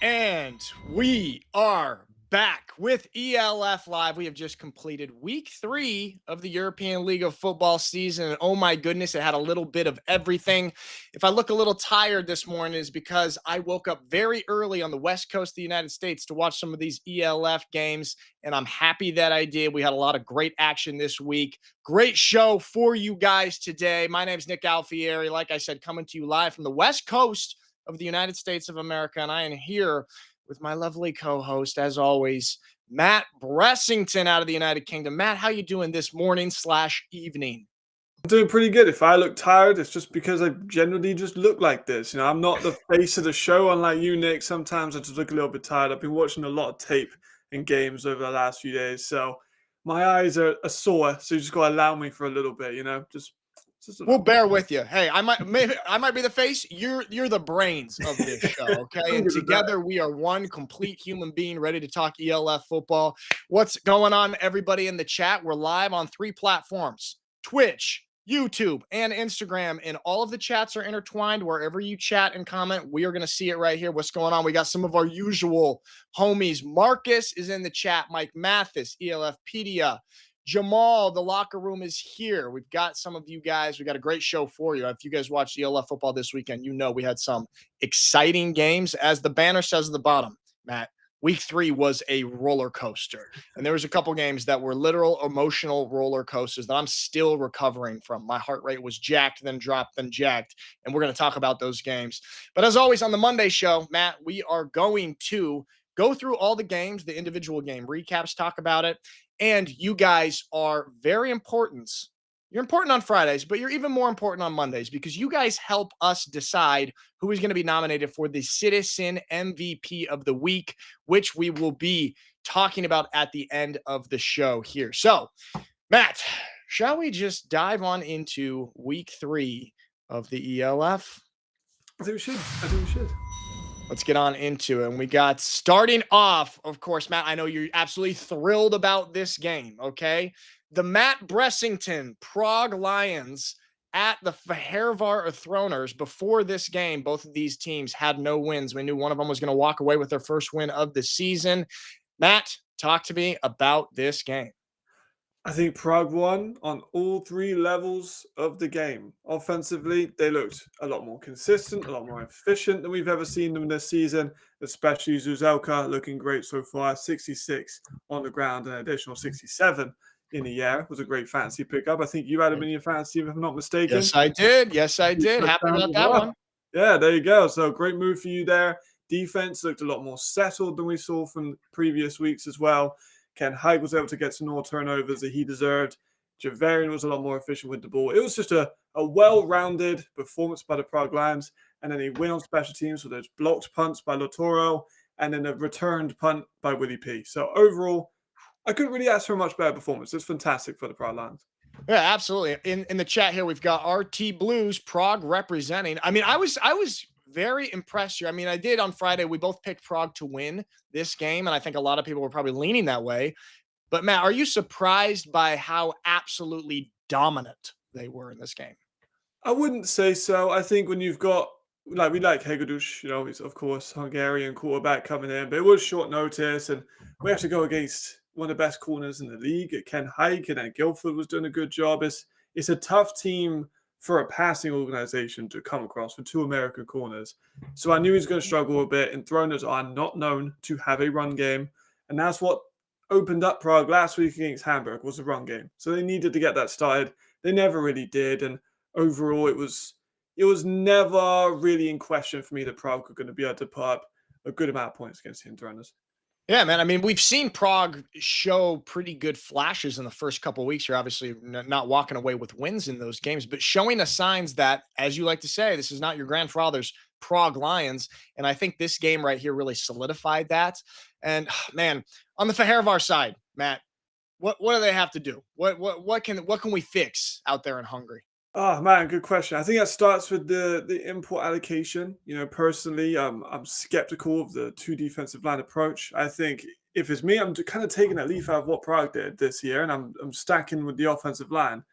And we are back with ELF Live. We have just completed week 3 of the European League of Football season. And oh my goodness, it had a little bit of everything. If I look a little tired this morning, is because I woke up very early on the West Coast of the United States to watch some of these ELF games. And I'm happy that I did. We had a lot of great action this week. Great show for you guys today. My name is Nick Alfieri. Like I said, coming to you live from the West Coast of the United States of America. And I am here with my lovely co-host, as always, Matt Bressington out of the United Kingdom. Matt, how you doing this morning/evening? I'm doing pretty good. If I look tired, it's just because I generally just look like this. I'm not the face of the show, unlike you, Nick. Sometimes I just look a little bit tired. I've been watching a lot of tape and games over the last few days, so my eyes are sore. So you just got to allow me for a little bit, just We'll allow me. bear with you. Hey, I might be the face. You're the brains of this show, okay? I'm And good with that. together we are one complete human being ready to talk ELF football. What's going on, everybody in the chat? We're live on 3 platforms: Twitch, YouTube, and Instagram. And all of the chats are intertwined. Wherever you chat and comment, we are going to see it right here. What's going on? We got some of our usual homies. Marcus is in the chat. Mike Mathis, ELFpedia. Jamal, the locker room is here. We've got some of you guys. We got a great show for you. If you guys watched ELF football this weekend, you know we had some exciting games. As the banner says at the bottom, Matt, week 3 was a roller coaster. And there was a couple games that were literal emotional roller coasters that I'm still recovering from. My heart rate was jacked, then dropped, then jacked. And we're going to talk about those games. But as always on the Monday show, Matt, we are going to go through all the games, the individual game recaps, talk about it. And you guys are very important. You're important on Fridays, but you're even more important on Mondays because you guys help us decide who is going to be nominated for the Citizen MVP of the week, which we will be talking about at the end of the show here. So, Matt, shall we just dive on into week 3 of the ELF? I think we should. I think we should. Let's get on into it. And we got starting off, of course, Matt, I know you're absolutely thrilled about this game, okay? The Matt Bressington Prague Lions at the Fehervar Enthroners. Before this game, both of these teams had no wins. We knew one of them was going to walk away with their first win of the season. Matt, talk to me about this game. I think Prague won on all 3 levels of the game. Offensively, they looked a lot more consistent, a lot more efficient than we've ever seen them this season, especially Zuzelka looking great so far. 66 on the ground, an additional 67 in the air. Was a great fantasy pickup. I think you had him in your fantasy, if I'm not mistaken. Yes, I did. Yes, I Two did. Happy touchdowns about as that well. one. Yeah, there you go. So great move for you there. Defense looked a lot more settled than we saw from previous weeks as well. Ken Hyde was able to get some more turnovers that he deserved. Javarian was a lot more efficient with the ball. It was just a well-rounded performance by the Prague Lions. And then he win on special teams with those blocked punts by Lotoro and then a returned punt by Willie P. So overall, I couldn't really ask for a much better performance. It's fantastic for the Prague Lions. Yeah, absolutely. In the chat here, we've got RT Blues Prague representing. I mean, I was very impressed here. I mean, I did on Friday. We both picked Prague to win this game, and I think a lot of people were probably leaning that way. But Matt, are you surprised by how absolutely dominant they were in this game? I wouldn't say so. I think when you've got like we like Hegedus, he's of course Hungarian quarterback coming in, but it was short notice, and we have to go against one of the best corners in the league, Ken Hike, and then Guildford was doing a good job. It's a tough team for a passing organization to come across for 2 American corners. So I knew he was going to struggle a bit, and Throners are not known to have a run game, and that's what opened up Prague last week against Hamburg was a run game. So they needed to get that started. They never really did, and overall, it was never really in question for me that Prague were going to be able to put up a good amount of points against the Enthroners. Yeah, man. I mean, we've seen Prague show pretty good flashes in the first couple of weeks. You're obviously not walking away with wins in those games, but showing the signs that, as you like to say, this is not your grandfather's Prague Lions. And I think this game right here really solidified that. And man, on the Fehervar side, Matt, what do they have to do? What can we fix out there in Hungary? Oh man, good question. I think that starts with the import allocation. Personally, I'm skeptical of the 2 defensive line approach. I think if it's me, I'm kind of taking a leaf out of what Prague did this year, and I'm stacking with the offensive line.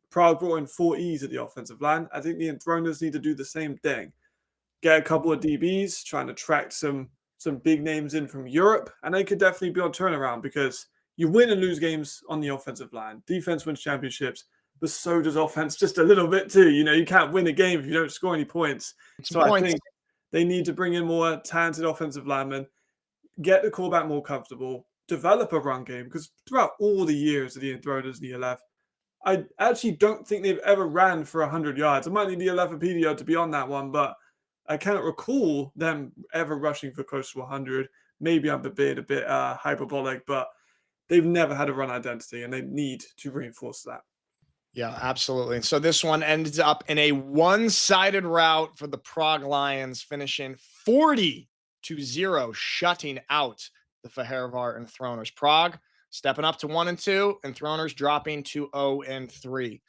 Prague brought in 4 E's at the offensive line. I think the Enthroners need to do the same thing. Get a couple of DBs, trying to attract some some big names in from Europe, and they could definitely be on turnaround because you win and lose games on the offensive line. Defense wins championships, but so does offense just a little bit too. You can't win a game if you don't score any points. Some So I points. think they need to bring in more talented offensive linemen, get the quarterback more comfortable, develop a run game, because throughout all the years of the Enthroners and the ELF, I actually don't think they've ever ran for 100 yards. I might need the Encyclopedia to be on that one, but I cannot recall them ever rushing for close to 100. Maybe I'm being a bit hyperbolic, but they've never had a run identity, and they need to reinforce that. Yeah, absolutely. And so this one ends up in a one-sided rout for the Prague Lions, finishing 40-0, shutting out the Fehervar Enthroners. Prague stepping up to 1-2, Enthroners dropping to 0-3.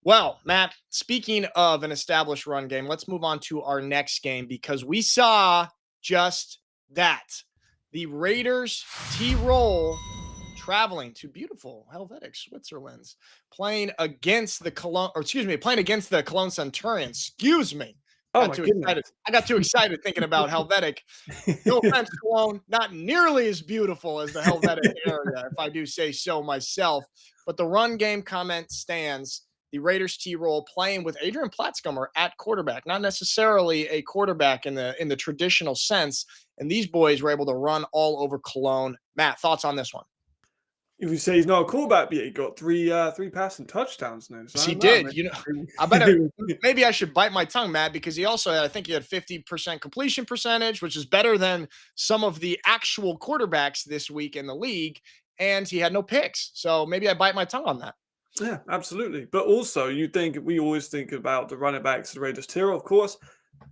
Well, Matt, speaking of an established run game, let's move on to our next game because we saw just that. The Raiders T-Roll traveling to beautiful Helvetic Switzerland, playing against the Cologne Centurions. Excuse me. Oh Got my too goodness. excited. I got too excited thinking about Helvetic. No offense, Cologne, not nearly as beautiful as the Helvetic area, if I do say so myself. But the run game comment stands. The Raiders T-Roll playing with Adrian Platzkummer at quarterback, not necessarily a quarterback in the traditional sense. And these boys were able to run all over Cologne. Matt, thoughts on this one? If you say he's not a quarterback, but he got three passing touchdowns now. So He I did. I better maybe I should bite my tongue, Matt, because he also had, I think he had 50% completion percentage, which is better than some of the actual quarterbacks this week in the league. And he had no picks. So maybe I bite my tongue on that. Yeah, absolutely. But also, we always think about the running backs, the Raiders tier, of course.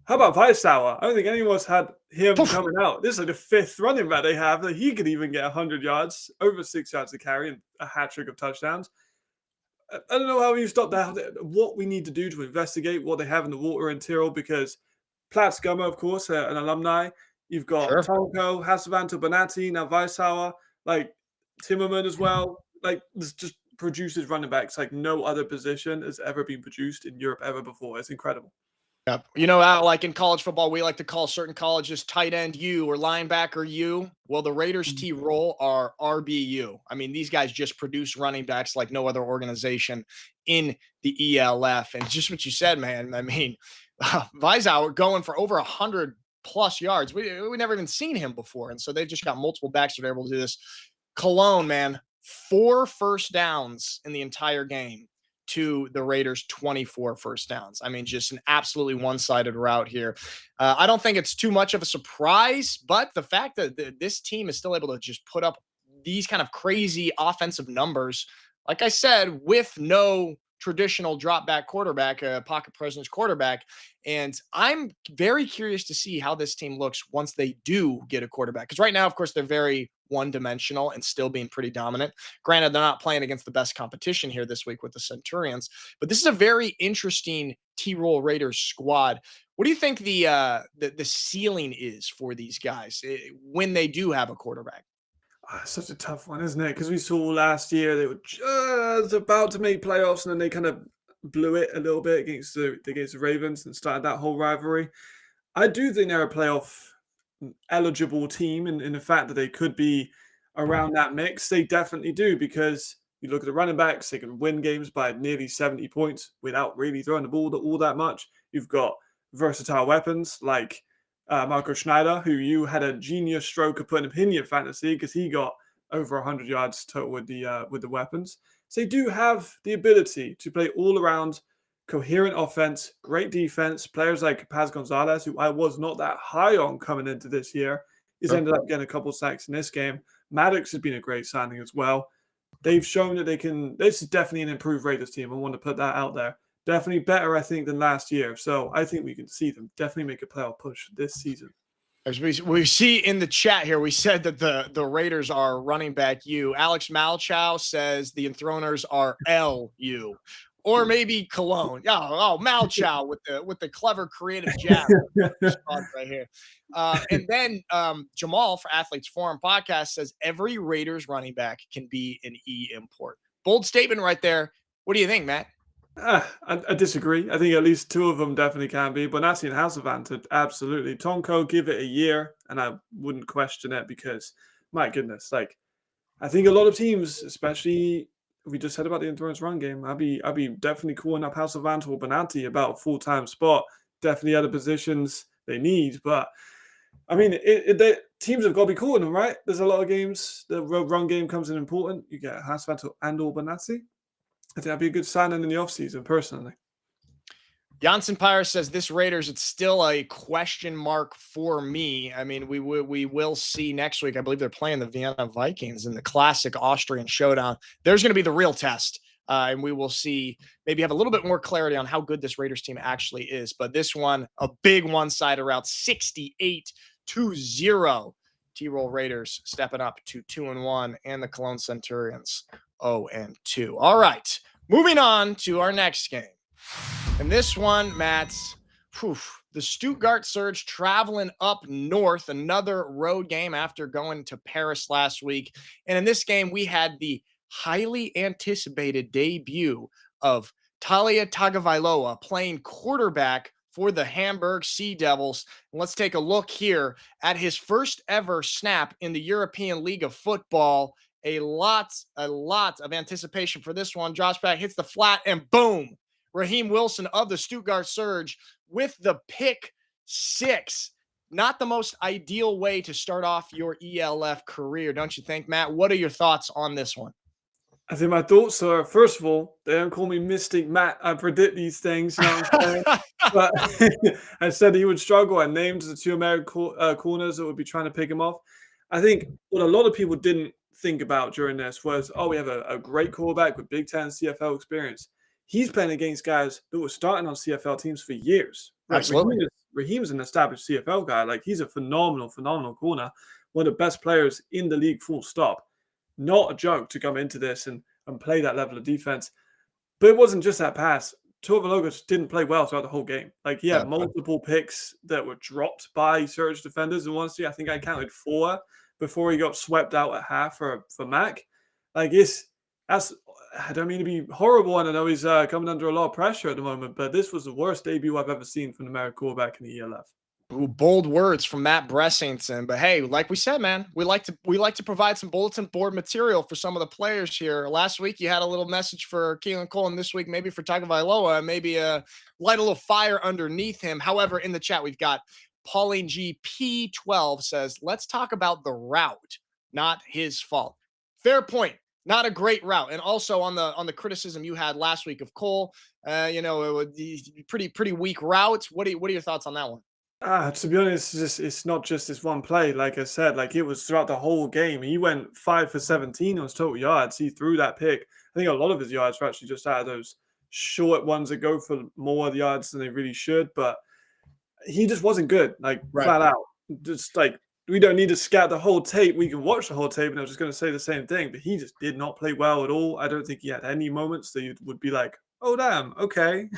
How about Weissauer? I don't think anyone's had him coming out. This is like the fifth running back they have that he could even get 100 yards, over 6 yards to carry, and a hat trick of touchdowns. I don't know how you stop that. What we need to do to investigate what they have in the water in Tyrrell, because Platzgummer, of course, an alumni. You've got Sure. Tonko, Hasavanto Bonatti, now Weissauer, like Timmerman as well. Like, this just produces running backs like no other position has ever been produced in Europe ever before. It's incredible. Yep. Like in college football, we like to call certain colleges tight end U or linebacker U. Well, the Raiders T-Roll are RBU. I mean, these guys just produce running backs like no other organization in the ELF. And just what you said, man. I mean, Weissauer going for over 100 plus yards. We never even seen him before. And so they've just got multiple backs that are able to do this. Cologne, man, 4 first downs in the entire game to the Raiders 24 first downs. I mean, just an absolutely one-sided route here. I don't think it's too much of a surprise, but the fact that this team is still able to just put up these kind of crazy offensive numbers, like I said, with no traditional drop back quarterback, pocket presence quarterback. And I'm very curious to see how this team looks once they do get a quarterback. Because right now, of course, they're very one-dimensional and still being pretty dominant. Granted, they're not playing against the best competition here this week with the Centurions, but this is a very interesting T-Roll Raiders squad. What do you think the ceiling is for these guys when they do have a quarterback? Such a tough one, isn't it? Because we saw last year they were just about to make playoffs, and then they kind of blew it a little bit against the Ravens and started that whole rivalry. I do think they're a playoff eligible team in the fact that they could be around that mix. They definitely do, because you look at the running backs, they can win games by nearly 70 points without really throwing the ball all that much. You've got versatile weapons like Marco Schneider, who you had a genius stroke of putting him in your fantasy because he got over 100 yards total with the weapons. So they do have the ability to play all around coherent offense, great defense. Players like Paz Gonzalez, who I was not that high on coming into this year, has ended up getting a couple sacks in this game. Maddox has been a great signing as well. They've shown that they can. This is definitely an improved Raiders team. I want to put that out there. Definitely better, I think, than last year. So I think we can see them definitely make a playoff push this season. As we see in the chat here, we said that the Raiders are running back U. Alex Malchow says the Enthroners are LU. Or maybe Cologne. Oh, Malchow with the clever creative jab right here. And then Jamal for Athletes Forum podcast says every Raiders running back can be an E import. Bold statement right there. What do you think, Matt? I disagree. I think at least two of them definitely can be. Bonatti and Hasselbank, absolutely. Tonko, give it a year, and I wouldn't question it because, my goodness, like I think a lot of teams, especially we just said about the Enthroners run game, I'd be definitely calling up Hasselbank or Bonatti about a full-time spot. Definitely other positions they need, but I mean, the teams have got to be calling them, right? There's a lot of games. The run game comes in important. You get Hasselbank and or Bonatti. I think that'd be a good signing in the offseason, personally. Janssen Pyre says this Raiders, it's still a question mark for me. I mean, we will see next week. I believe they're playing the Vienna Vikings in the classic Austrian showdown. There's going to be the real test. And we will see, maybe have a little bit more clarity on how good this Raiders team actually is. But this one, a big one-sided route, 68-0. T-Roll Raiders stepping up to 2-1, and the Cologne Centurions 0-2. All right, moving on to our next game. And this one, Matt's, the Stuttgart Surge traveling up north, another road game after going to Paris last week. And in this game, we had the highly anticipated debut of Talia Tagovailoa playing quarterback for the Hamburg Sea Devils. And let's take a look here at his first ever snap in the European League of Football. A lot of anticipation for this one. Josh Beck hits the flat and boom. Raheem Wilson of the Stuttgart Surge with the pick six. Not the most ideal way to start off your ELF career, don't you think, Matt? What are your thoughts on this one? I think my thoughts are, first of all, they don't call me Mystic Matt. I predict these things, you know what I'm saying? But I said he would struggle. I named the two American corners that would be trying to pick him off. I think what a lot of people didn't think about during this was, oh, we have a great quarterback with Big Ten CFL experience. He's playing against guys that were starting on CFL teams for years. Right? Absolutely. Raheem's an established CFL guy. Like, he's a phenomenal corner, one of the best players in the league, full stop. Not a joke to come into this and play that level of defense. But it wasn't just that pass. Tagovailoa didn't play well throughout the whole game. Like, he had multiple picks that were dropped by Surge defenders. And honestly, I think I counted 4 before he got swept out at half for Mac. Like, I don't mean to be horrible, and I know he's coming under a lot of pressure at the moment, but this was the worst debut I've ever seen from the American quarterback in the ELF. Ooh, bold words from Matt Bressington. But hey, like we said, man, we like to provide some bulletin board material for some of the players here. Last week you had a little message for Keelan Cole, and this week maybe for Tagovailoa, maybe light a little fire underneath him. However, in the chat we've got Pauline GP12 says, let's talk about the route, not his fault. Fair point. Not a great route. And also on the criticism you had last week of Cole, it would be pretty weak route. What are your thoughts on that one? To be honest, it's not just this one play. Like I said, like it was throughout the whole game. He went 5 for 17 on his total yards. He threw that pick. I think a lot of his yards were actually just out of those short ones that go for more yards than they really should. But he just wasn't good, like flat out. Just like, we don't need to scout the whole tape. We can watch the whole tape, and I was just going to say the same thing. But he just did not play well at all. I don't think he had any moments that you would be like, oh, damn, okay.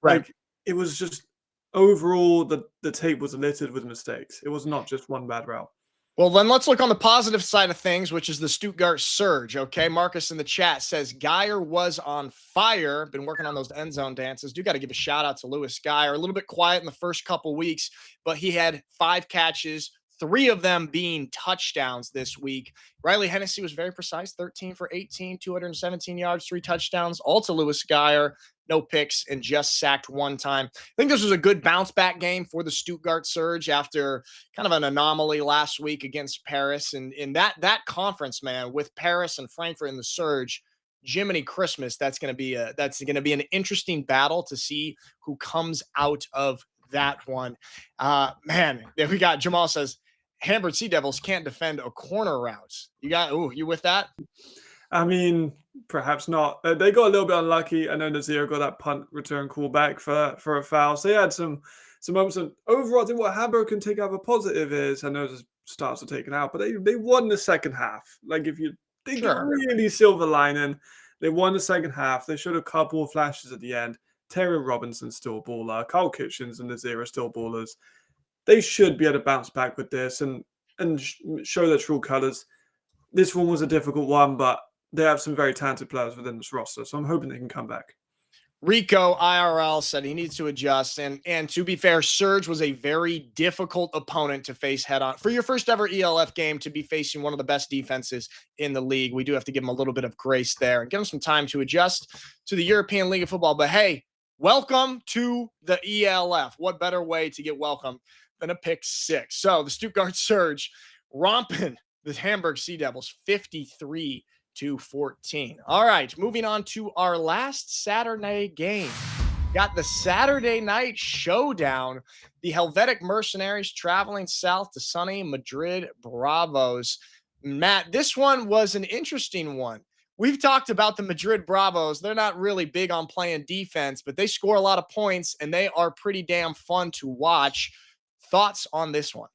Like, it was just overall, the tape was littered with mistakes. It was not just one bad route. Well, then let's look on the positive side of things, which is the Stuttgart Surge. Okay, Marcus in the chat says Geyer was on fire. Been working on those end zone dances. Do got to give a shout out to Lewis Geyer. A little bit quiet in the first couple weeks, but he had 5 catches, 3 of them being touchdowns this week. Riley Hennessy was very precise, 13 for 18, 217 yards, 3 touchdowns, all to Lewis Geyer. No picks and just sacked 1 time. I think this was a good bounce back game for the Stuttgart Surge after kind of an anomaly last week against Paris. And in that conference, man, with Paris and Frankfurt and the Surge, Jiminy Christmas, that's going to be an interesting battle to see who comes out of that one. Man, we got Jamal says Hamburg Sea Devils can't defend a corner route. You with that? I mean, perhaps not. They got a little bit unlucky. I know Nazir got that punt return call back for a foul. So they had some moments. And overall, I think what Hamburg can take out of a positive is, I know the starts are taken out, but they won the second half. Like, if you think really silver lining, they won the second half. They showed a couple of flashes at the end. Terry Robinson's still a baller. Carl Kitchens and Nazir are still ballers. They should be able to bounce back with this and show their true colors. This one was a difficult one, but they have some very talented players within this roster, so I'm hoping they can come back. Rico IRL said he needs to adjust. And to be fair, Surge was a very difficult opponent to face head on. For your first ever ELF game, to be facing one of the best defenses in the league, we do have to give him a little bit of grace there and give him some time to adjust to the European League of Football. But hey, welcome to the ELF. What better way to get welcome than a pick six? So the Stuttgart Surge romping the Hamburg Sea Devils 53-14. All right, moving on to our last Saturday game. Got the Saturday night showdown. The Helvetic Mercenaries traveling south to sunny Madrid Bravos. Matt, this one was an interesting one. We've talked about the Madrid Bravos. They're not really big on playing defense, but they score a lot of points, and they are pretty damn fun to watch. Thoughts on this one?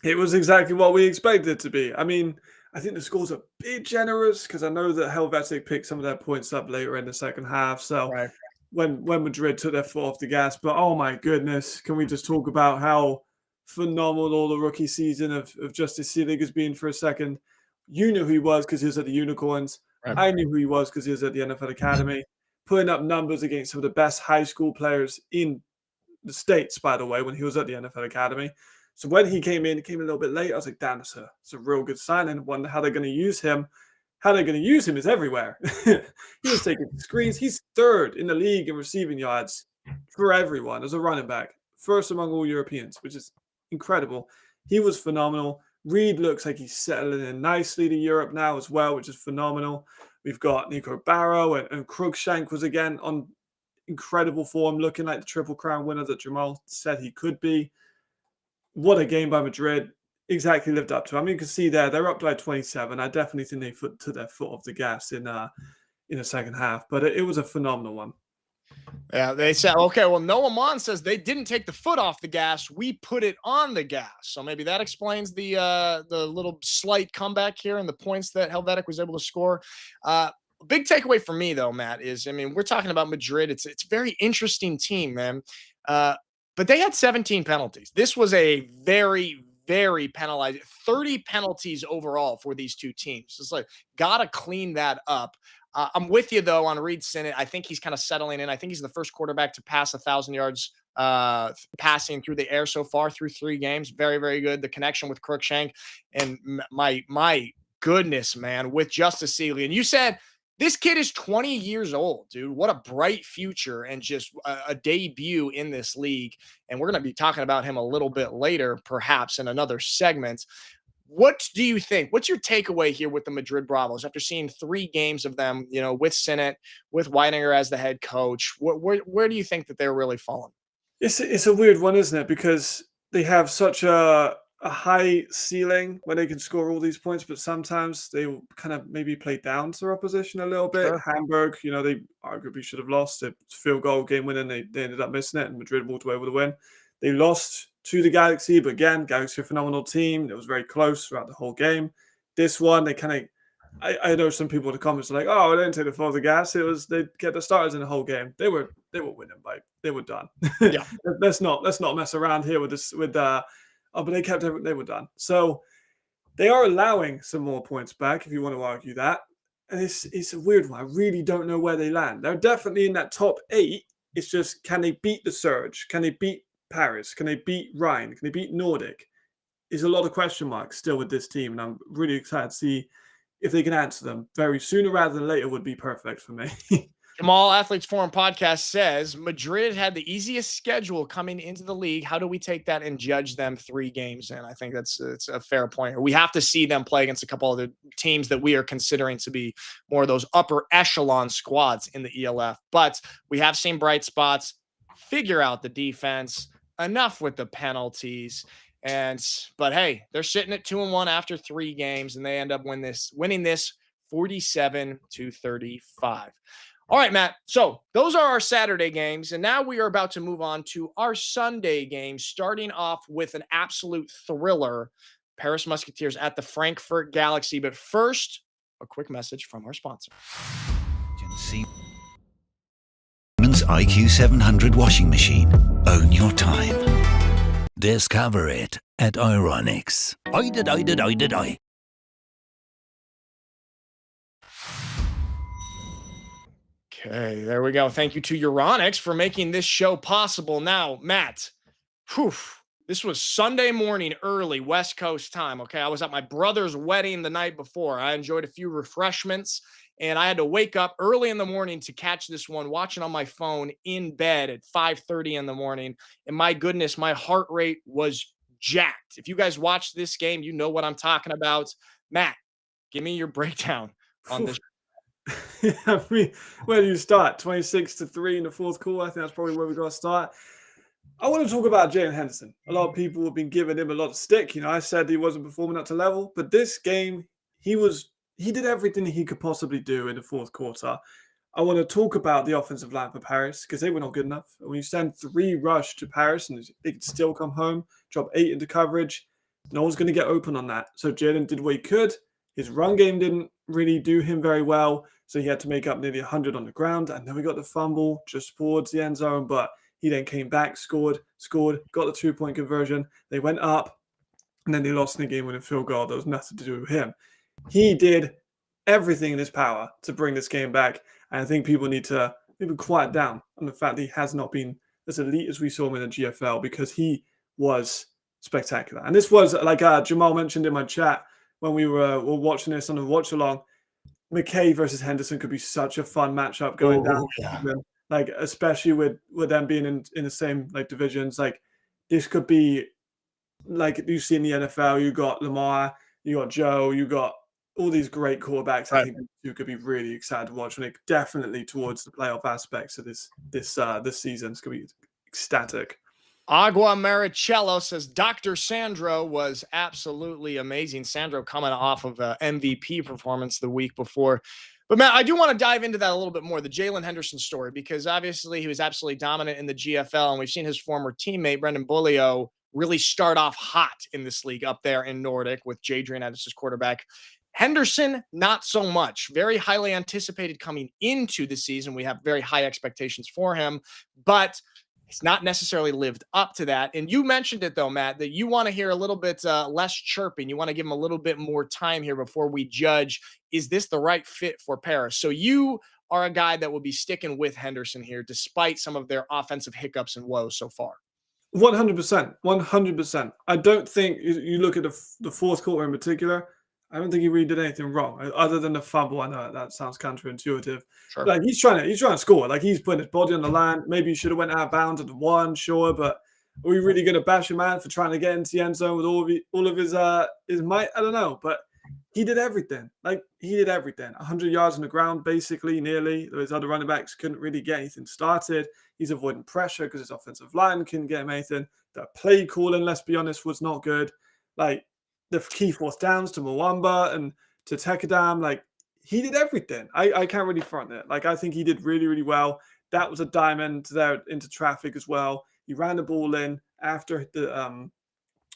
It was exactly what we expected it to be. I mean, I think the score's a bit generous because I know that Helvetic picked some of their points up later in the second half. So Right. when Madrid took their foot off the gas, but oh my goodness, can we just talk about how phenomenal the rookie season of Justice Seelig has been for a second? You knew who he was because he was at the Unicorns. Right. I knew who he was because he was at the NFL Academy, putting up numbers against some of the best high school players in the States, by the way, when he was at the NFL Academy. So when he came in a little bit late. I was like, damn, it's a real good signing. I wonder how they're going to use him. How they're going to use him is everywhere. He was taking screens. He's third in the league in receiving yards for everyone as a running back. First among all Europeans, which is incredible. He was phenomenal. Reed looks like he's settling in nicely to Europe now as well, which is phenomenal. We've got Nico Barrow and Cruikshank was again on incredible form, looking like the Triple Crown winner that Jamal said he could be. What a game by Madrid. Exactly lived up to. I mean, you can see they're up by 27. I definitely think they took their foot off the gas in the second half, but it was a phenomenal one. Yeah, they said, okay, well, Noah Mon says they didn't take the foot off the gas. We put it on the gas. So maybe that explains the little slight comeback here and the points that Helvetic was able to score. Big takeaway for me, though, Matt, is, I mean, we're talking about Madrid. It's a very interesting team, man. But they had 17 penalties. This was a very, very penalized 30 penalties overall for these two teams. It's like, got to clean that up. I'm with you, though, on Reed Sinnott. I think he's kind of settling in. I think he's the first quarterback to pass 1,000 yards passing through the air so far through 3 games. Very, very good. The connection with Cruikshank and my goodness, man, with Justice Seelig. And you said this kid is 20 years old, dude. What a bright future and just a debut in this league. And we're going to be talking about him a little bit later, perhaps in another segment. What do you think? What's your takeaway here with the Madrid Bravos after seeing 3 games of them, you know, with Sinnott, with Weidinger as the head coach? Where do you think that they're really falling? It's a weird one, isn't it? Because they have such a high ceiling where they can score all these points, but sometimes they will kind of maybe play down to their opposition a little bit. Sure. Hamburg, you know, they arguably should have lost. The field goal game winning, they ended up missing it, and Madrid walked away with a win. They lost to the Galaxy, but again, Galaxy are a phenomenal team. It was very close throughout the whole game. This one, they kind of, I know some people in the comments are like, "Oh, they didn't take the foot off the gas." It was they kept the starters in the whole game. They were winning by they were done. Yeah. let's not mess around here with this but they were done. So they are allowing some more points back if you want to argue that. And it's a weird one. I really don't know where they land. They're definitely in that top 8. It's just, can they beat the Surge? Can they beat Paris? Can they beat Rhine? Can they beat Nordic? There's a lot of question marks still with this team, and I'm really excited to see if they can answer them very sooner rather than later would be perfect for me. Jamal Athletes Forum podcast says Madrid had the easiest schedule coming into the league. How do we take that and judge them 3 games in? I think it's a fair point. We have to see them play against a couple of the teams that we are considering to be more of those upper echelon squads in the ELF. But we have seen bright spots. Figure out the defense. Enough with the penalties. But hey, they're sitting at 2-1 after 3 games, and they end up winning this 47-35. All right, Matt. So those are our Saturday games. And now we are about to move on to our Sunday games, starting off with an absolute thriller, Paris Musketeers at the Frankfurt Galaxy. But first, a quick message from our sponsor. Siemens IQ 700 washing machine. Own your time. Discover it at Euronics. Oi. Okay, there we go. Thank you to Euronics for making this show possible. Now, Matt, whew, this was Sunday morning, early West Coast time. Okay, I was at my brother's wedding the night before. I enjoyed a few refreshments, and I had to wake up early in the morning to catch this one, watching on my phone in bed at 5:30 in the morning. And my goodness, my heart rate was jacked. If you guys watched this game, you know what I'm talking about. Matt, give me your breakdown on this. Yeah, I mean, where do you start? 26-3 in the fourth quarter. I think that's probably where we got to start. I want to talk about Jalen Henderson. A lot of people have been giving him a lot of stick. I said he wasn't performing up to level, but this game, he did everything he could possibly do in the fourth quarter. I want to talk about the offensive line for Paris because they were not good enough. When you send 3 rush to Paris and they could still come home, drop 8 into coverage, no one's going to get open on that. So Jalen did what he could. His run game didn't really do him very well, so he had to make up nearly 100 on the ground. And then we got the fumble just towards the end zone, but he then came back, scored, got the 2-point conversion. They went up, and then they lost in the game with a field goal. There was nothing to do with him. He did everything in his power to bring this game back. And I think people need to maybe quiet down on the fact that he has not been as elite as we saw him in the GFL because he was spectacular. And this was, like Jamal mentioned in my chat when we were watching this on the watch along, McKay versus Henderson could be such a fun matchup going down. Yeah. Like, especially with them being in the same like divisions. Like, this could be like you see in the NFL, you got Lamar, you got Joe, you got all these great quarterbacks. Right. I think you could be really excited to watch. And it definitely towards the playoff aspects of this season. It's gonna be ecstatic. Agua Maricello says Dr. Sandro was absolutely amazing. Sandro coming off of an MVP performance the week before. But Matt, I do want to dive into that a little bit more, the Jalen Henderson story, because obviously he was absolutely dominant in the GFL, and we've seen his former teammate, Brendan Bulio, really start off hot in this league up there in Nordic with Jadrian as his quarterback. Henderson, not so much. Very highly anticipated coming into the season. We have very high expectations for him, but he's not necessarily lived up to that. And you mentioned it, though, Matt, that you want to hear a little bit less chirping. You want to give him a little bit more time here before we judge, is this the right fit for Paris? So you are a guy that will be sticking with Henderson here, despite some of their offensive hiccups and woes so far. 100%. 100%. I don't think you look at the fourth quarter in particular. I don't think he really did anything wrong other than the fumble. I know that sounds counterintuitive. Sure. Like he's trying to score. Like he's putting his body on the line. Maybe he should have went out of bounds at the 1, sure, but are we really going to bash him out for trying to get into the end zone with all of his might? I don't know, but he did everything. Like he did everything. 100 yards on the ground, basically, nearly. Those other running backs couldn't really get anything started. He's avoiding pressure because his offensive line couldn't get him anything. The play calling, let's be honest, was not good. Like the key fourth downs to Mwamba and to Tekadam, like he did everything. I can't really front it. Like I think he did really, really well. That was a diamond there into traffic as well. He ran the ball in after the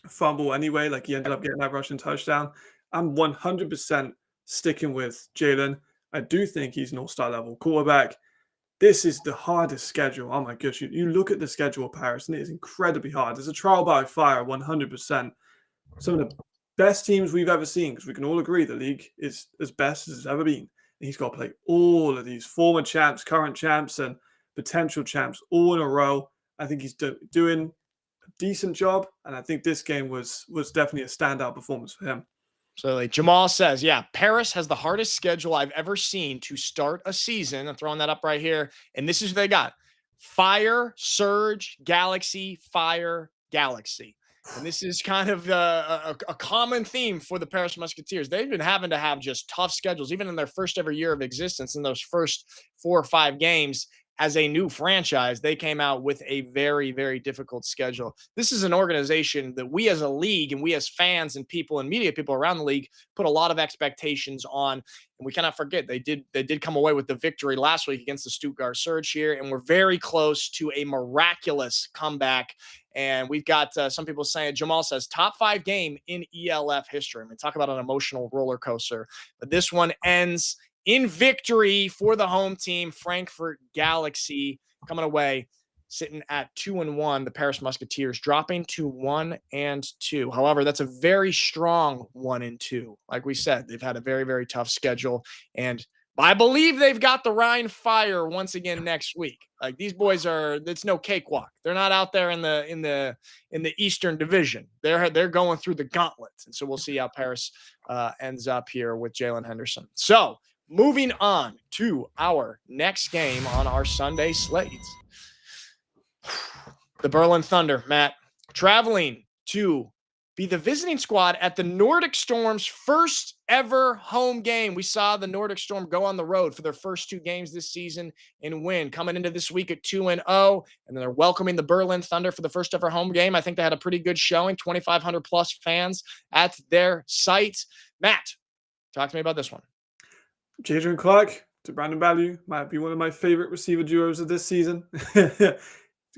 fumble anyway. Like he ended up getting that rushing touchdown. I'm 100% sticking with Jalen. I do think he's an all-star level quarterback. This is the hardest schedule. Oh my gosh, you look at the schedule of Paris, and it is incredibly hard. It's a trial by fire, 100%. Some of the best teams we've ever seen, because we can all agree the league is as best as it's ever been. And he's got to play all of these former champs, current champs, and potential champs all in a row. I think he's doing a decent job, and I think this game was definitely a standout performance for him. So Jamal says, yeah, Paris has the hardest schedule I've ever seen to start a season. I'm throwing that up right here. And this is what they got. Fire, Surge, Galaxy, Fire, Galaxy. And this is kind of a common theme for the Paris Musketeers. They've been having to have just tough schedules, even in their first ever year of existence. In those first 4 or 5 games as a new franchise, they came out with a very, very difficult schedule. This is an organization that we as a league and we as fans and people and media people around the league put a lot of expectations on. And we cannot forget they did come away with the victory last week against the Stuttgart Surge here, and we're very close to a miraculous comeback. And we've got some people saying, Jamal says, top 5 game in ELF history. I mean, talk about an emotional roller coaster. But this one ends in victory for the home team, Frankfurt Galaxy, coming away, sitting at 2-1. The Paris Musketeers dropping to 1-2. However, that's a very strong 1-2. Like we said, they've had a very, very tough schedule, and I believe they've got the Rhine Fire once again next week. Like these boys it's no cakewalk. They're not out there in the Eastern Division. They're going through the gauntlet, and so we'll see how Paris ends up here with Jalen Henderson. So moving on to our next game on our Sunday slate, the Berlin Thunder, Matt, traveling to be the visiting squad at the Nordic Storm's first ever home game. We saw the Nordic Storm go on the road for their first 2 games this season and win, coming into this week at 2-0, and then they're welcoming the Berlin Thunder for the first ever home game. I think they had a pretty good showing, 2,500 plus fans at their site. Matt, talk to me about this one. Jadrian Clark to Brandon Bellew might be one of my favorite receiver duos of this season.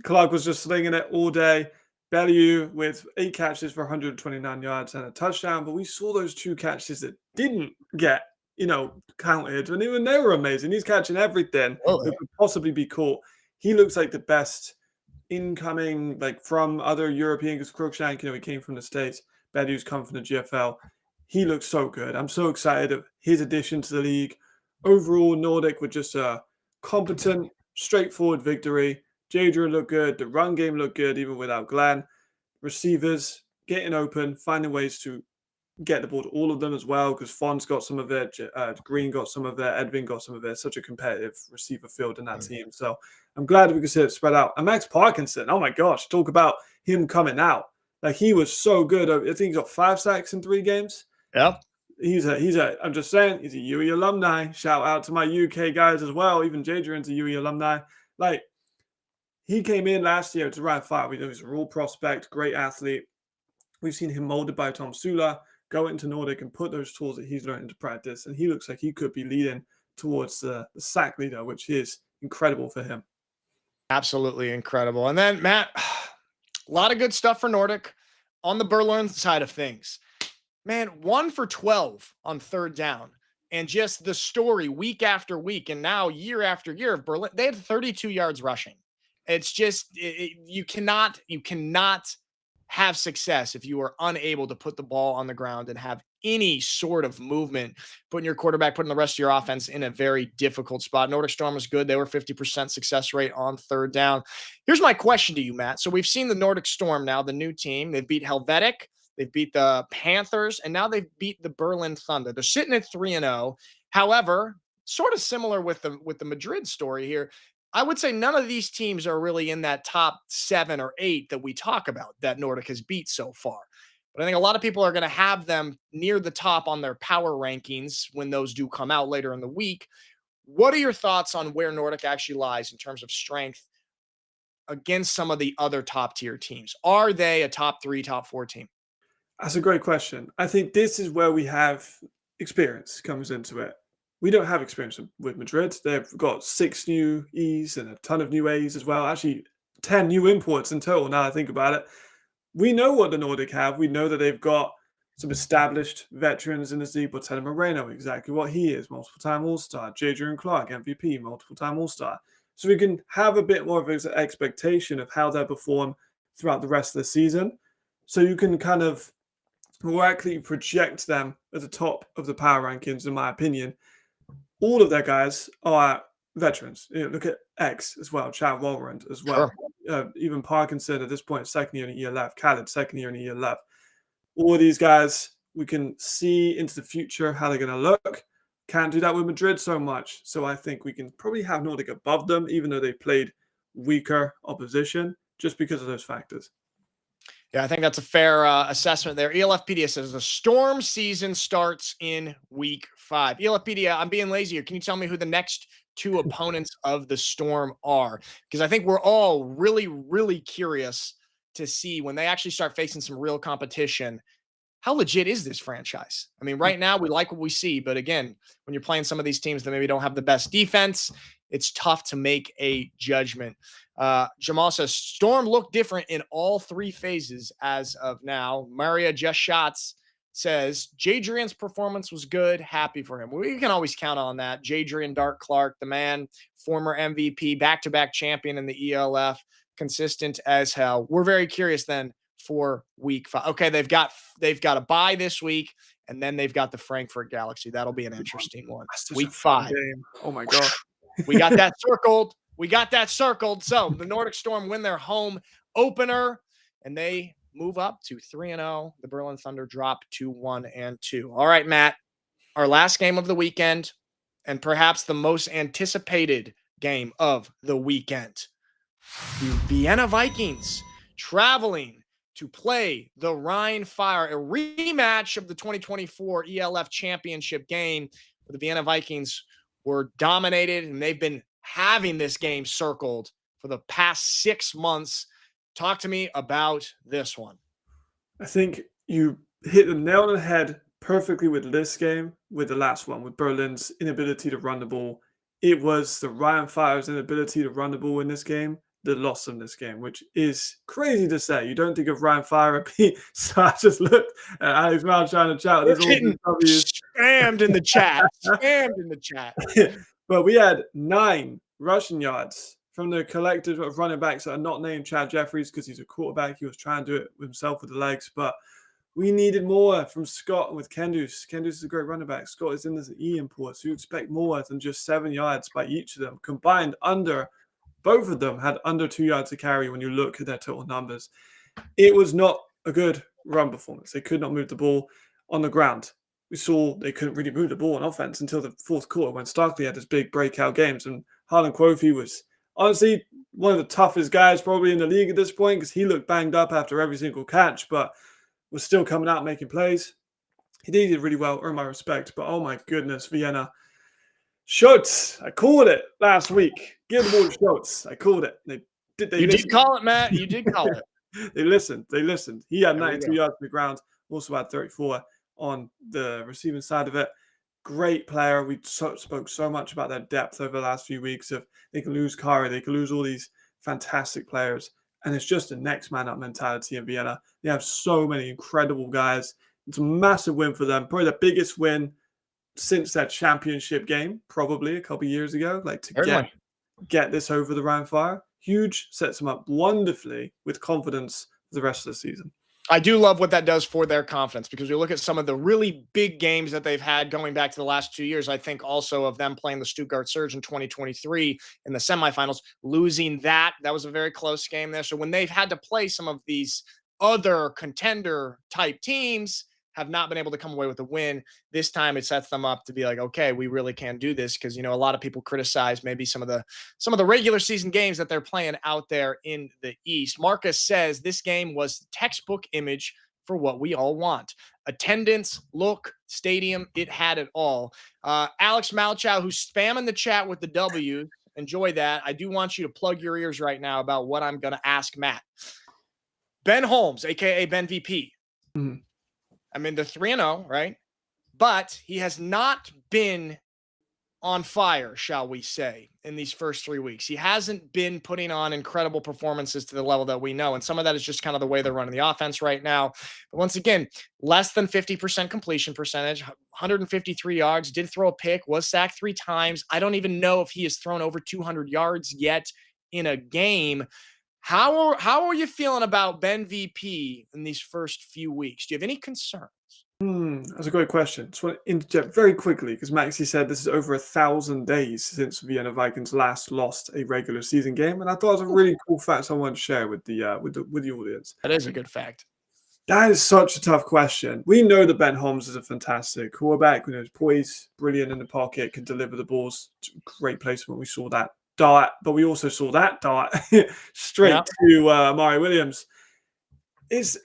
Clark was just slinging it all day. Bellew with 8 catches for 129 yards and a touchdown, but we saw those 2 catches that didn't get, counted, and even they were amazing. He's catching everything that could possibly be caught. He looks like the best incoming, from other European, because Cruikshank, he came from the States. Bellew's come from the GFL. He looks so good. I'm so excited of his addition to the league. Overall, Nordic were just a competent, straightforward victory. Jadrian looked good. The run game looked good, even without Glenn. Receivers getting open, finding ways to get the ball to all of them as well, because Fon's got some of it, Green got some of it, Edwin got some of it. Such a competitive receiver field in that team. So I'm glad we could see it spread out. And Max Parkinson, oh my gosh, talk about him coming out. He was so good. I think he got 5 sacks in 3 games. Yeah. I'm just saying, he's a UE alumni. Shout out to my UK guys as well. Even Jadrian's a UE alumni. He came in last year to Ryan Fire. We know he's a raw prospect, great athlete. We've seen him molded by Tom Sula, go into Nordic and put those tools that he's learned into practice. And he looks like he could be leading towards the sack leader, which is incredible for him. Absolutely incredible. And then, Matt, a lot of good stuff for Nordic on the Berlin side of things. Man, 1 for 12 on 3rd down. And just the story week after week, and now year after year of Berlin, they had 32 yards rushing. It's just you cannot have success if you are unable to put the ball on the ground and have any sort of movement, putting your quarterback, putting the rest of your offense in a very difficult spot. Nordic Storm was good. They were 50% success rate on 3rd down. Here's my question to you, Matt. So we've seen the Nordic Storm now, the new team. They've beat Helvetic, they've beat the Panthers, and now they've beat the Berlin Thunder. They're sitting at 3-0. However, sort of similar with the Madrid story here, I would say none of these teams are really in that top 7 or 8 that we talk about that Nordic has beat so far. But I think a lot of people are going to have them near the top on their power rankings when those do come out later in the week. What are your thoughts on where Nordic actually lies in terms of strength against some of the other top tier teams? Are they a top 3, top 4 team? That's a great question. I think this is where we have experience comes into it. We don't have experience with Madrid. They've got 6 new E's and a ton of new A's as well. Actually, 10 new imports in total, now I think about it. We know what the Nordic have. We know that they've got some established veterans in the league. Botello Moreno, exactly what he is. Multiple-time All-Star. Jadrian Clark, MVP, multiple-time All-Star. So we can have a bit more of an expectation of how they'll perform throughout the rest of the season. So you can kind of more accurately project them at the top of the power rankings, in my opinion. All of their guys are veterans. Look at X as well, Chad Walrand as well. Sure. Even Parkinson at this point, 2nd year and a year left. Khaled, 2nd year and a year left. All of these guys, we can see into the future how they're going to look. Can't do that with Madrid so much. So I think we can probably have Nordic above them, even though they played weaker opposition, just because of those factors. Yeah, I think that's a fair assessment there. ELFpedia says the Storm season starts in week 5. ELFpedia, I'm being lazy here. Can you tell me who the next 2 opponents of the Storm are? Because I think we're all really, really curious to see when they actually start facing some real competition. How legit is this franchise? I mean, right now we like what we see, but again, when you're playing some of these teams that maybe don't have the best defense, it's tough to make a judgment. Jamal says Storm looked different in all 3 phases as of now. Maria Just Shots says Jadrian's performance was good. Happy for him. We can always count on that. Jadrian Dart Clark, the man, former MVP, back-to-back champion in the ELF, consistent as hell. We're very curious then for week 5. Okay, they've got a bye this week, And then they've got the Frankfurt Galaxy. That'll be an interesting one. That's such Week a fun 5. game. Oh my god. We got that circled. We got that circled. So the Nordic Storm win their home opener, and they move up to 3-0. The Berlin Thunder drop to 1-2. All right, Matt, our last game of the weekend, and perhaps the most anticipated game of the weekend. The Vienna Vikings traveling to play the Rhine Fire, a rematch of the 2024 ELF Championship game, where the Vienna Vikings were dominated, and they've been having this game circled for the past 6 months. Talk to me about this one. I think you hit the nail on the head perfectly with this game, with the last one, with Berlin's inability to run the ball. It was the Ryan Fire's inability to run the ball in this game that lost them this game, which is crazy to say. You don't think of Ryan Fire. So I just looked at Alex Mal trying to chat. We're getting spammed in the chat. Spammed in the chat. But we had 9 rushing yards from the collective of running backs that are not named Chad Jeffries because he's a quarterback. He was trying to do it himself with the legs, but we needed more from Scott with Kendus. Kendus is a great running back. Scott is in this E import, so you expect more than just 7 yards by each of them. Combined both of them had under 2 yards to carry when you look at their total numbers. It was not a good run performance. They could not move the ball on the ground. We saw they couldn't really move the ball on offense until the fourth quarter when Starkley had his big breakout games. And Harlan Quofi was honestly one of the toughest guys probably in the league at this point because he looked banged up after every single catch, but was still coming out making plays. He did really well, earned my respect. But oh my goodness, Vienna. Schultz, I called it last week. Give the ball to Schultz. I called it. You did call it, Matt. You did call it. They listened. He had 92 yards on the ground, also had 34 on the receiving side of it. Great player. We spoke so much about their depth over the last few weeks. Of they can lose Kari, they can lose all these fantastic players. And it's just a next man up mentality in Vienna. They have so many incredible guys. It's a massive win for them. Probably the biggest win since that championship game, probably a couple of years ago. Like to get this over the Rhine Fire. Huge, sets them up wonderfully with confidence for the rest of the season. I do love what that does for their confidence because we look at some of the really big games that they've had going back to the last 2 years. I think also of them playing the Stuttgart Surge in 2023 in the semifinals, losing that. That was a very close game there. So when they've had to play some of these other contender type teams, have not been able to come away with a win. This time it sets them up to be like, okay, we really can do this because, you know, a lot of people criticize maybe some of the regular season games that they're playing out there in the East. Marcus says this game was the textbook image for what we all want. Attendance, look, stadium, it had it all. Alex Malchow, who's spamming the chat with the W, enjoy that. I do want you to plug your ears right now about what I'm going to ask Matt. Ben Holmes, a.k.a. Ben VP. Mm-hmm. I mean, they're 3-0, right? But he has not been on fire, shall we say, in these first 3 weeks. He hasn't been putting on incredible performances to the level that we know. And some of that is just kind of the way they're running the offense right now. But once again, less than 50% completion percentage, 153 yards, did throw a pick, was sacked 3 times. I don't even know if he has thrown over 200 yards yet in a game. How are you feeling about Ben VP in these first few weeks? Do you have any concerns? That's a great question. Just want to interject very quickly because Maxi said this is over 1,000 days since Vienna Vikings last lost a regular season game, and I thought it was a really cool fact I wanted to share with the audience. That is a good fact. That is such a tough question. We know that Ben Holmes is a fantastic quarterback. We know his poise, brilliant in the pocket, can deliver the balls. Great placement. We saw that dart, but we also saw that dart straight to Mari Williams. It's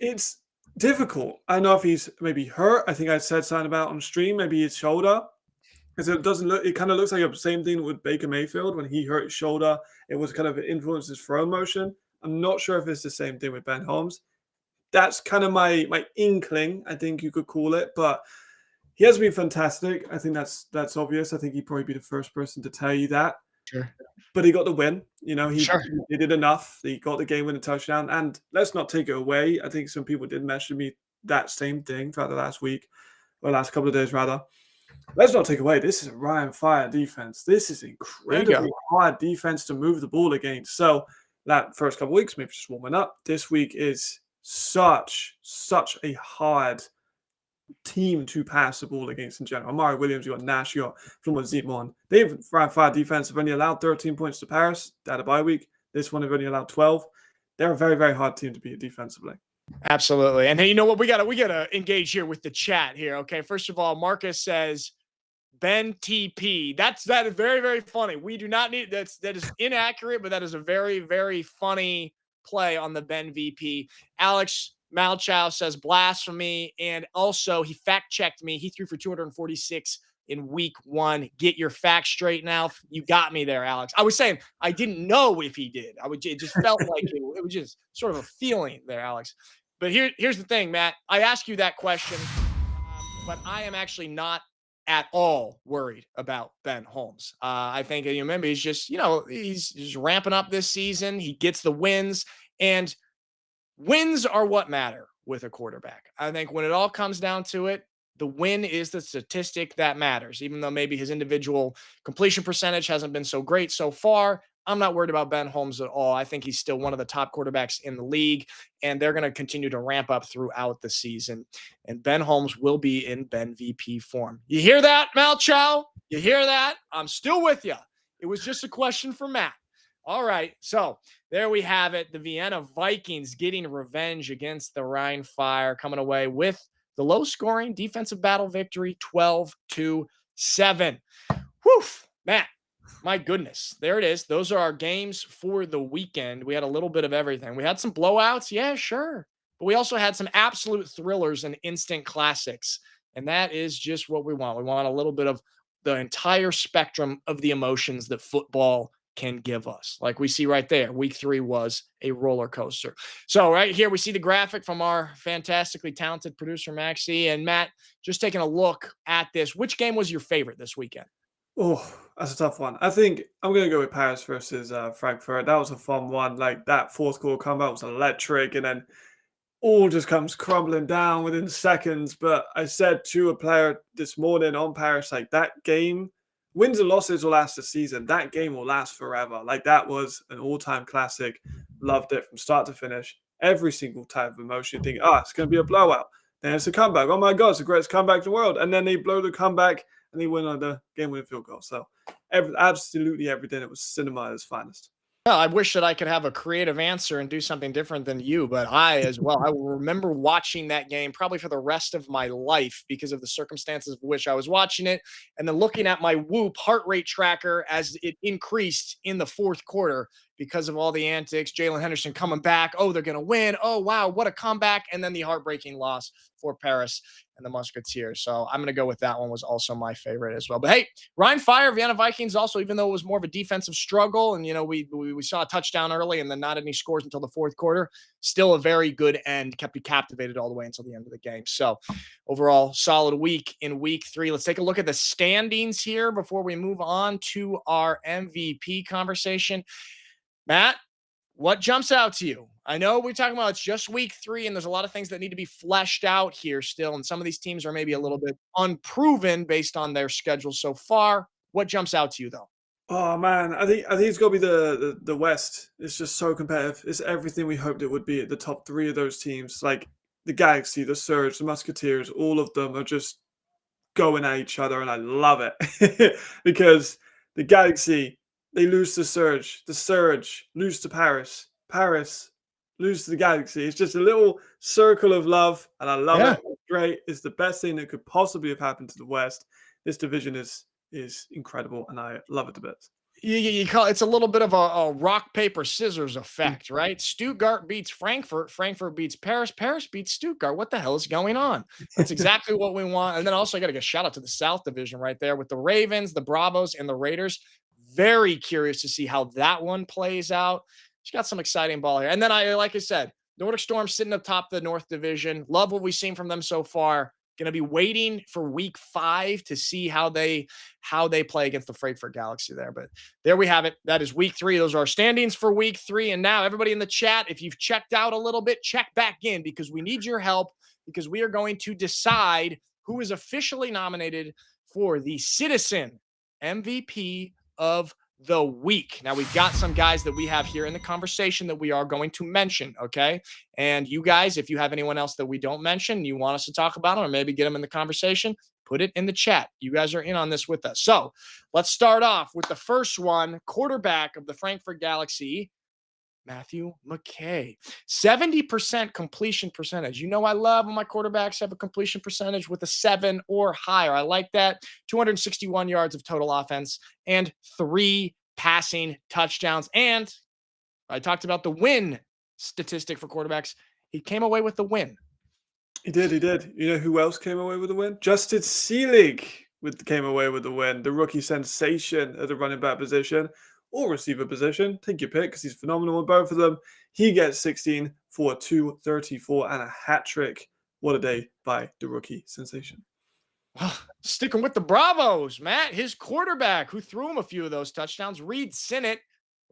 difficult. I don't know if he's maybe hurt. I think I said something about on stream, maybe his shoulder. Because it kind of looks like the same thing with Baker Mayfield when he hurt his shoulder. It was kind of influenced his throw motion. I'm not sure if it's the same thing with Ben Holmes. That's kind of my inkling, I think you could call it. But he has been fantastic. I think that's obvious. I think he'd probably be the first person to tell you that. Sure. But he got the win. You know, he did enough. He got the game-winning touchdown. And let's not take it away. I think some people did message me that same thing throughout the last week, or last couple of days, rather. Let's not take away. This is a Ryan Fire defense. This is incredibly hard defense to move the ball against. So that first couple of weeks, maybe just warming up. This week is such a hard team to pass the ball against in general. Amari Williams, you got Nash, you got Florent Zitmon. They've far defense have only allowed 13 points to Paris. They had a bye week. This one have only allowed 12. They're a very, very hard team to beat defensively. Absolutely. And hey, you know what? We gotta engage here with the chat here. Okay. First of all, Marcus says Ben TP. That is very, very funny. We do not need that is inaccurate, but that is a very, very funny play on the Ben VP. Alex Malchow says blasphemy. And also he fact checked me. He threw for 246 in week 1. Get your facts straight now. You got me there, Alex. I was saying I didn't know if he did. It just felt like it was just sort of a feeling there, Alex. But here's the thing, Matt. I ask you that question, but I am actually not at all worried about Ben Holmes. I think, you remember, he's just, he's just ramping up this season. He gets the wins, and wins are what matter with a quarterback. I think when it all comes down to it, the win is the statistic that matters. Even though maybe his individual completion percentage hasn't been so great so far, I'm not worried about Ben Holmes at all. I think he's still one of the top quarterbacks in the league, and they're going to continue to ramp up throughout the season. And Ben Holmes will be in Ben VP form. You hear that, Malchow? You hear that? I'm still with you. It was just a question for Matt. All right, so there we have it. The Vienna Vikings getting revenge against the Rhine Fire, coming away with the low-scoring defensive battle victory, 12-7. Whew, Matt. My goodness, there it is. Those are our games for the weekend. We had a little bit of everything. We had some blowouts. Yeah, sure. But we also had some absolute thrillers and instant classics. And that is just what we want. We want a little bit of the entire spectrum of the emotions that football can give us. Like we see right there, week 3 was a roller coaster. So right here, we see the graphic from our fantastically talented producer, Maxie. And Matt, just taking a look at this, which game was your favorite this weekend? Oh, that's a tough one. I think I'm going to go with Paris versus Frankfurt. That was a fun one. Like that fourth quarter comeback was electric, and then all just comes crumbling down within seconds. But I said to a player this morning on Paris, like that game, wins and losses will last the season. That game will last forever. Like that was an all-time classic. Loved it from start to finish. Every single type of emotion. You think, it's going to be a blowout. Then it's a comeback. Oh my God, it's the greatest comeback in the world. And then they blow the comeback and they win on the game-winning field goal. So absolutely everything. It was cinema at its finest. Well, I wish that I could have a creative answer and do something different than you, but I as well. I will remember watching that game probably for the rest of my life because of the circumstances of which I was watching it, and then looking at my Whoop heart rate tracker as it increased in the fourth quarter because of all the antics. Jalen Henderson coming back. Oh, they're going to win. Oh, wow, what a comeback. And then the heartbreaking loss for Paris and the Musketeers. So I'm going to go with that one, was also my favorite as well. But hey, Rhine Fire, Vienna Vikings also, even though it was more of a defensive struggle, and we saw a touchdown early and then not any scores until the fourth quarter, still a very good end, kept you captivated all the way until the end of the game. So overall, solid week in week 3. Let's take a look at the standings here before we move on to our MVP conversation. Matt, what jumps out to you? I know we're talking about it's just week 3, and there's a lot of things that need to be fleshed out here still. And some of these teams are maybe a little bit unproven based on their schedule so far. What jumps out to you, though? Oh man, I think it's got to be the West. It's just so competitive. It's everything we hoped it would be. At the top 3 of those teams, like the Galaxy, the Surge, the Musketeers, all of them are just going at each other, and I love it because the Galaxy, they lose to Surge. The Surge lose to Paris. Paris lose to the Galaxy. It's just a little circle of love, and I love it. It's great. It's the best thing that could possibly have happened to the West. This division is incredible, and I love it a bit. You call it's a little bit of a rock, paper, scissors effect, right? Stuttgart beats Frankfurt. Frankfurt beats Paris. Paris beats Stuttgart. What the hell is going on? That's exactly what we want. And then also I got to give a shout out to the South Division right there with the Ravens, the Bravos, and the Raiders. Very curious to see how that one plays out. She's got some exciting ball here. And then like I said, Nordic Storm sitting up top of the North Division. Love what we've seen from them so far. Going to be waiting for week 5 to see how they play against the Frankfurt Galaxy there. But there we have it. That is week 3. Those are our standings for week 3. And now everybody in the chat, if you've checked out a little bit, check back in because we need your help, because we are going to decide who is officially nominated for the Citizen MVP of the week. Now, we've got some guys that we have here in the conversation that we are going to mention, okay? And you guys, if you have anyone else that we don't mention, you want us to talk about them or maybe get them in the conversation, put it in the chat. You guys are in on this with us. So let's start off with the first one, quarterback of the Frankfurt Galaxy, Matthew McKay. 70% completion percentage. You know I love when my quarterbacks have a completion percentage with a 7 or higher. I like that. 261 yards of total offense and 3 passing touchdowns. And I talked about the win statistic for quarterbacks. He came away with the win. He did. You know who else came away with the win? Justin Seelig came away with the win. The rookie sensation at the running back position or receiver position. Take your pick because he's phenomenal in both of them. He gets 16 for 234 and a hat trick. What a day by the rookie sensation. Sticking with the Bravos, Matt, his quarterback who threw him a few of those touchdowns, Reed Sinnott.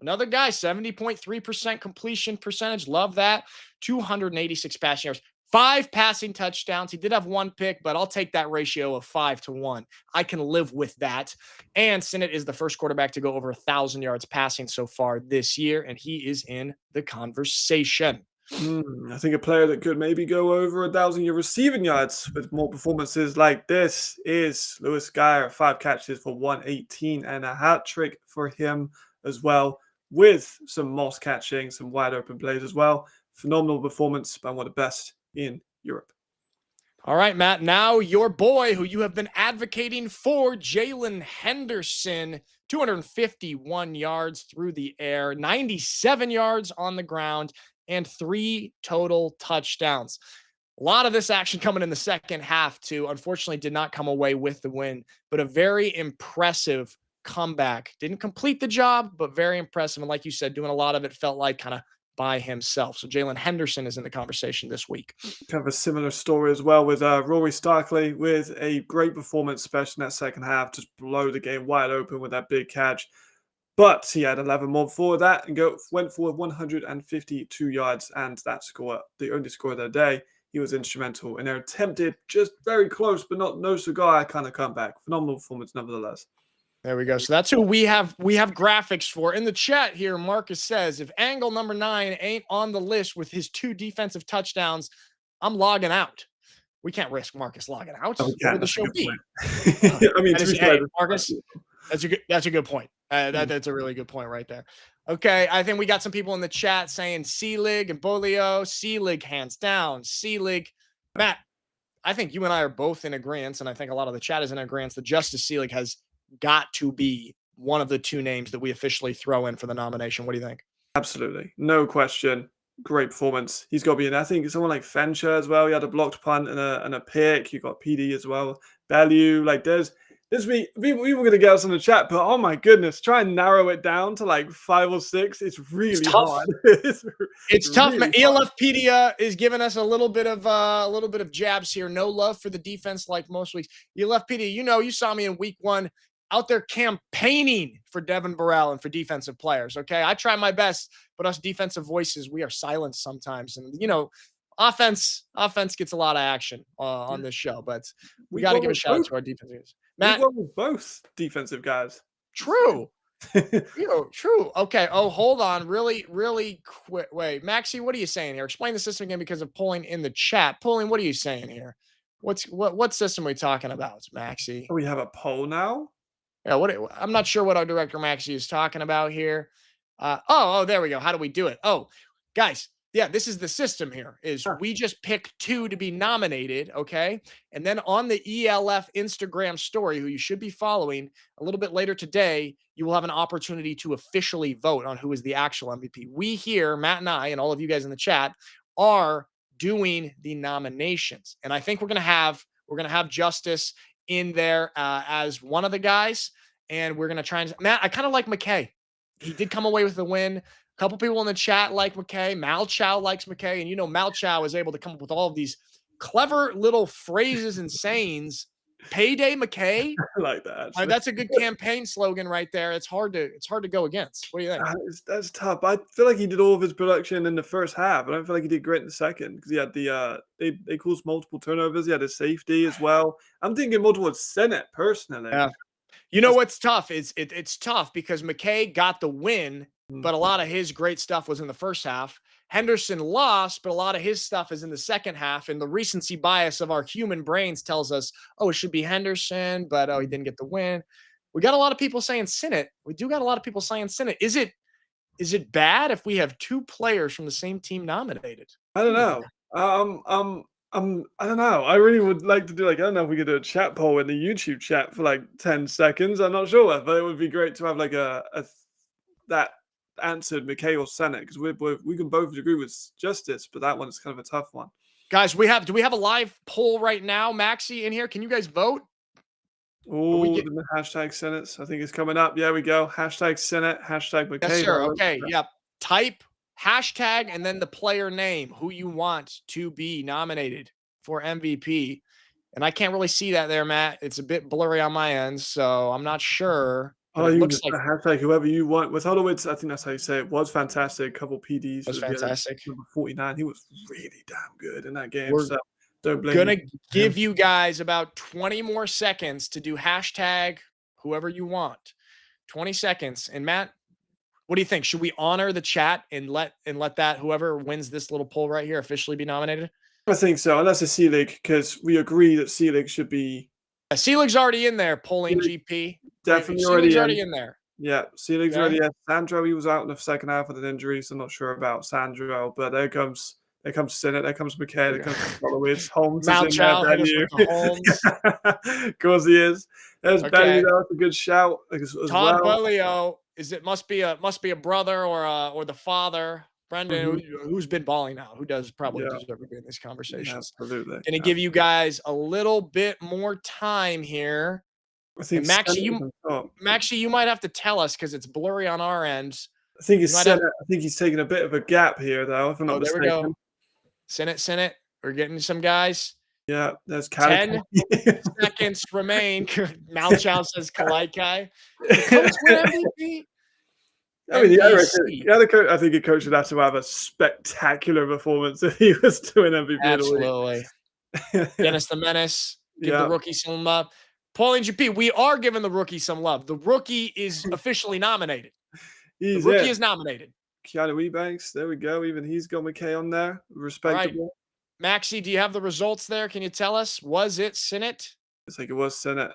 Another guy, 70.3% completion percentage. Love that. 286 passing yards. 5 passing touchdowns. He did have 1 pick, but I'll take that ratio of 5-1. I can live with that. And Sinnott is the first quarterback to go over 1,000 yards passing so far this year, and he is in the conversation. I think a player that could maybe go over 1,000 receiving yards with more performances like this is Lewis Geyer. 5 catches for 118 and a hat trick for him as well, with some moss catching, some wide open plays as well. Phenomenal performance by one of the best in Europe. All right, Matt, now your boy who you have been advocating for, Jalen Henderson, 251 yards through the air, 97 yards on the ground, and 3 total touchdowns. A lot of this action coming in the second half, too. Unfortunately, did not come away with the win, but a very impressive comeback. Didn't complete the job, but very impressive. And like you said, doing a lot of it felt like kind of by himself. So Jalen Henderson is in the conversation this week. Kind of a similar story as well with Rory Starkley with a great performance, especially in that second half, just blow the game wide open with that big catch. But he had 11 more before that and went for 152 yards, and that score, the only score of the day. He was instrumental in their attempted, just very close, but no cigar kind of comeback. Phenomenal performance, nevertheless. There we go. So that's who we have graphics for. In the chat here, Marcus says, if angle number 9 ain't on the list with his 2 defensive touchdowns, I'm logging out. We can't risk Marcus logging out. Oh, What would the show be? I mean, Marcus, that's a good point. That's a really good point right there. Okay, I think we got some people in the chat saying Seelig and Bolio. Seelig, hands down. Seelig. Matt, I think you and I are both in agreement, and I think a lot of the chat is in agreement that Justice Seelig has got to be one of the 2 names that we officially throw in for the nomination. What do you think? Absolutely. No question. Great performance. He's got to be in. I think someone like Fencher as well. He had a blocked punt and a pick. You got PD as well. Value. Like there's we were going to get us on the chat, but oh my goodness, try and narrow it down to like 5 or 6. It's really hard. It's tough. Really ELFpedia is giving us a little bit of jabs here. No love for the defense like most weeks. ELFpedia, you saw me in week 1 out there campaigning for Devin Burrell and for defensive players. Okay. I try my best, but us defensive voices, we are silenced sometimes. And, offense gets a lot of action on this show, but we got to give a shout out to our defense. Matt, we won with both defensive guys. True. True. Okay. Oh, hold on. Really, really quick. Wait, Maxie, what are you saying here? Explain the system again because of polling in the chat. Polling, what are you saying here? What system are we talking about, Maxie? We have a poll now. Yeah, I'm not sure what our director Maxie is talking about here. There we go. How do we do it? Oh, guys, yeah, this is the system here. We just pick 2 to be nominated, okay? And then on the ELF Instagram story, who you should be following a little bit later today, you will have an opportunity to officially vote on who is the actual MVP. We here, Matt and I, and all of you guys in the chat, are doing the nominations, and I think we're gonna have Justice in there as one of the guys, and we're gonna try and Matt. I kind of like McKay. He did come away with the win. A couple people in the chat like McKay. Mal Chow likes McKay, and Mal Chow is able to come up with all of these clever little phrases and sayings. Payday McKay. I like that. That's a good campaign slogan right there. It's hard to go against. What do you think? That's tough. I feel like he did all of his production in the first half. I don't feel like he did great in the second because he had they caused multiple turnovers. He had a safety as well. I'm thinking more towards Senate personally. You know what's tough is it's tough because McKay got the win, but a lot of his great stuff was in the first half. Henderson lost, but a lot of his stuff is in the second half. And the recency bias of our human brains tells us, oh, it should be Henderson, but oh, he didn't get the win. We got a lot of people saying Sinnott. We do got a lot of people saying Sinnott. Is it bad if we have two players from the same team nominated? I don't know. I don't know. I really would like to do I don't know if we could do a chat poll in the YouTube chat for 10 seconds. I'm not sure, but it would be great to have that answered McKay or Senate because we can both agree with justice, but that one is kind of a tough one. Guys, do we have a live poll right now? Maxi in here. Can you guys vote? Oh, the hashtag Senate. I think it's coming up. Yeah, we go. Hashtag Senate. Hashtag McKay. Yes, sir. Okay. Yep. Type hashtag and then the player name who you want to be nominated for MVP. And I can't really see that there, Matt. It's a bit blurry on my end, so I'm not sure. Oh, you looks like hashtag whoever you want. With Hodowitz, I think that's how you say it. Was fantastic. A couple PDs. Was fantastic. Number 49. He was really damn good in that game. We're so don't blame gonna give you guys about 20 more seconds to do hashtag whoever you want. 20 seconds. And Matt, what do you think? Should we honor the chat and let that whoever wins this little poll right here officially be nominated? I think so, unless it's C-League, because we agree that C-League should be. C-League's already in there, polling GP. Definitely already in there. Yeah, C-League's already in. Sandro, he was out in the second half with an injury, so I'm not sure about Sandro, but there comes Sinnott, there comes McKay, there comes Holowitz, Holmes is in there. Holmes. Of course he is. There's Belly, that's a good shout as Todd well. Bellio, must be a brother or the father. Brendan, who's been balling out, who does probably deserve to be in these conversations. Yeah, absolutely. Going to give you guys a little bit more time here. I think Maxie, you might have to tell us because it's blurry on our end. I think he's taking a bit of a gap here, though. If I'm not mistaken. There we go. Senate. We're getting some guys. Yeah, there's 10 seconds remain. Malchow says Kalaikai. Coach win MVP. I mean, I think a coach would have to have a spectacular performance if he was doing MVP. Absolutely. Dennis the Menace, give the rookie some love. Pauline GP, we are giving the rookie some love. The rookie is officially nominated. The rookie is nominated. Keanu Ebanks, there we go. Even he's got McKay on there. Respectable. Right. Maxie, do you have the results there? Can you tell us? Was it Sinnott? It's like it was Sinnott.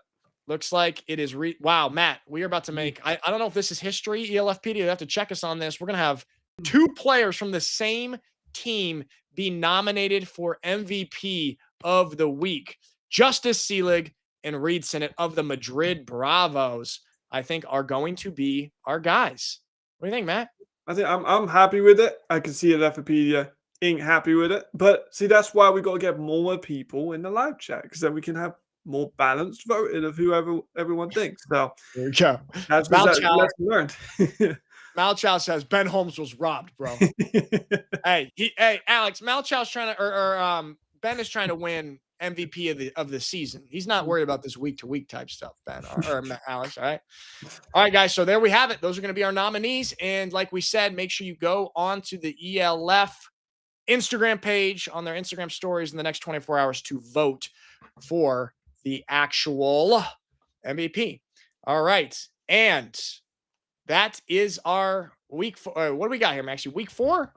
Looks like it is. Wow, Matt, we are about to make. I don't know if this is history. ELFPD, you have to check us on this. We're going to have two players from the same team be nominated for MVP of the week. Justice Seelig and Reed Sinnott of the Madrid Bravos, I think, are going to be our guys. What do you think, Matt? I think I'm happy with it. I can see ELFPD ain't happy with it. But see, that's why we got to get more people in the live chat because then we can have more balanced voting of whoever everyone thinks. So there you go. That's lesson learned. Malchow says Ben Holmes was robbed, bro. hey, Alex, Malchow's trying to, Ben is trying to win MVP of the season. He's not worried about this week to week type stuff, Ben or Alex. All right, guys. So there we have it. Those are going to be our nominees. And like we said, make sure you go on to the ELF Instagram page on their Instagram stories in the next 24 hours to vote for the actual MVP. All right. And that is our week 4. What do we got here, Maxie? Week 4?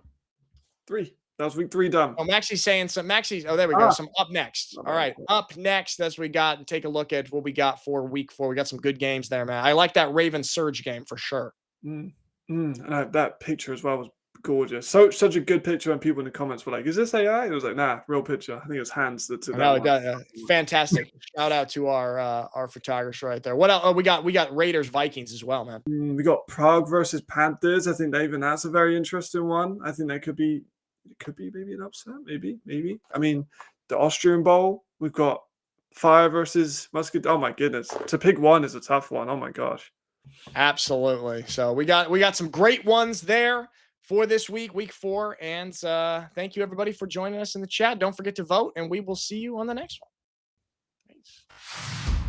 3. That was week 3 done. Oh, Maxie's saying some. Oh, there we go. Some up next. All right. Up next, as we got, and take a look at what we got for week 4. We got some good games there, man. I like that Raven Surge game for sure. And that picture as well was gorgeous. Such a good picture, and people in the comments were like, "Is this AI?" It was like, "Nah, real picture." I think it was Hans that took that. No, fantastic. Shout out to our photographer right there. What else? Oh, we got Raiders Vikings as well, man. We got Prague versus Panthers. I think even that's a very interesting one. I think that could be maybe an upset. Maybe. I mean, the Austrian Bowl. We've got Fire versus Musketeers. Oh my goodness, to pick one is a tough one. Oh my gosh. Absolutely. So we got some great ones there for this week 4. And thank you, everybody, for joining us in the chat. Don't forget to vote, and we will see you on the next one. Thanks.